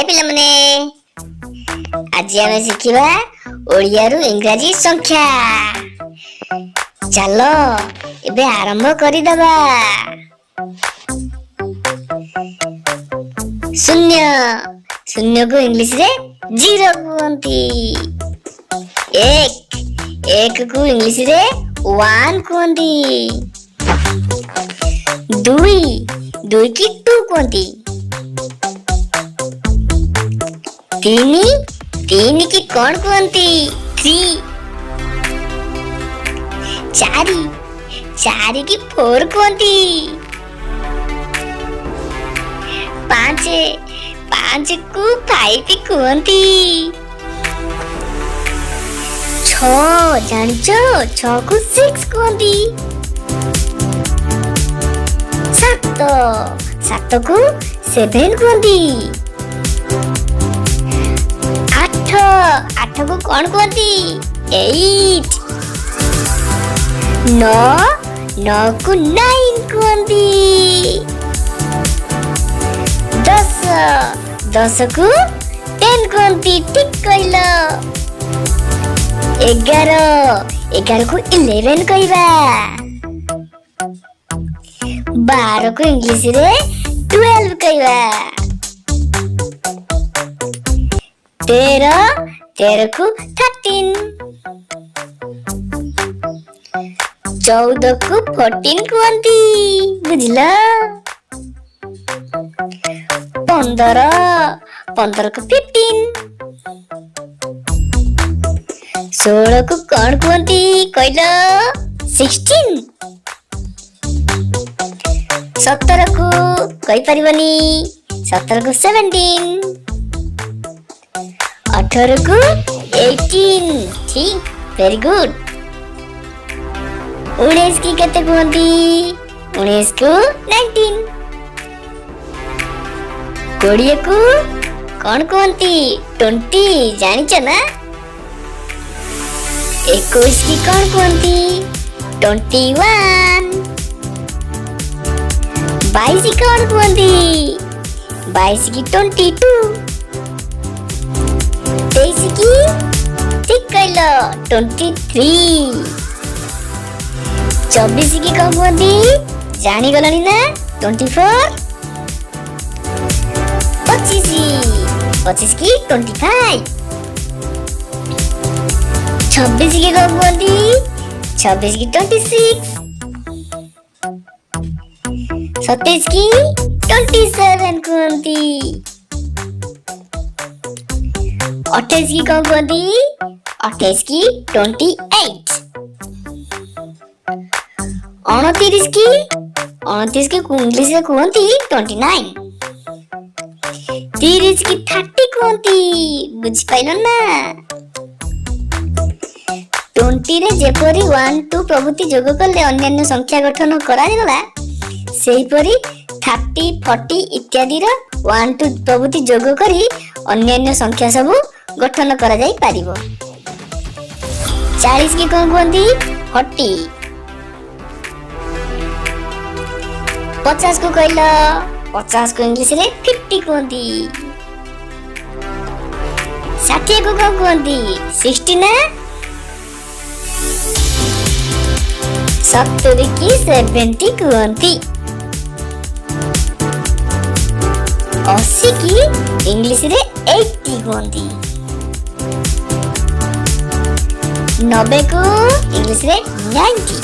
Bye पिला मने। आज आमे शिखिबा ओडिया रु इंग्रजी संख्या। चलो एबे आरंभ करि दबा। शून्य शून्य को इंग्लिश रे जीरो कहंती। एक को इंग्लिश रे वन कहंती। दुई की टू कहंती। तीन की कौन कहंती? थ्री। चारी की फोर कहंती। पांच को फाइव कहंती। जानिचो छ को सिक्स कहंती। सात को सेवन कहंती। आठ को कौन कहंती? एट। नौ को नाइन कहंती। दस को टेन कहंती। ठीक कहलो। 11 को 11 कहबा। 12 को इंग्लिश रे 12 कहबा। 13 को 13। 14 को 14 कहंती। बुझला? 15 को 15। 16 को कौन कहंती? कहलो 16। 17 को कहि परिबनी। 17 को 17। 18 को 18। ठीक, वेरी गुड। 19 की केते कहंती? 19 को 19। 20 को कौन कहंती? 20। जानिଛ ना? 21 की कौन कहंती? 21। 22 की कौन कहंती? 22 की 22। 23 की ठीक कहलो 23। 24 की कौन कहंती? जानी गलनी ना? 24। 25 की 25। 26 की कौन कहंती? 26 की 26। 27 की 27 कहंती। 28 की कौन कहंती? 28 की 28। 29 की इंग्लिश में कहंती 29। 30 की 30 कहंती। बुझ पाइलो ना? 20 रे जेपरी 1 2 प्रभृति जोग कले अन्य संख्या गठन करा गला, सेही परी 30 40 इत्यादि रो 1 2 प्रभृति जोग करी अन्य संख्या सब गठन करा जाई पारिबो। 40 की कौन कहंती? 40। 50 को कहला 50 को इंग्लिश रे 50 कहंती। 60 को कौन कहंती? 60 ना? 70 की 70 कहंती। 80 की इंग्लिश रे 80 कहंती। 90 को इंग्लिश रे 90।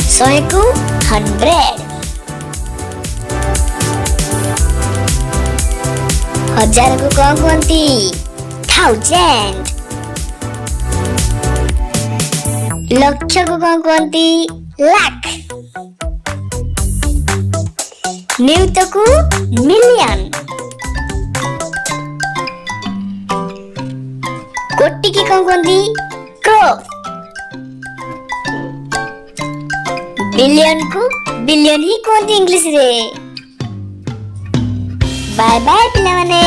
100 को 100। 1000 को कौन कहंती? 1000। लक्ष को कौन कहंती? लाख। नियुत को मिलियन। कोटि की कौन कहंती? करोड़। बिलियन को बिलियन ही कहंती इंग्लिश रे। बाय बाय पिला माने।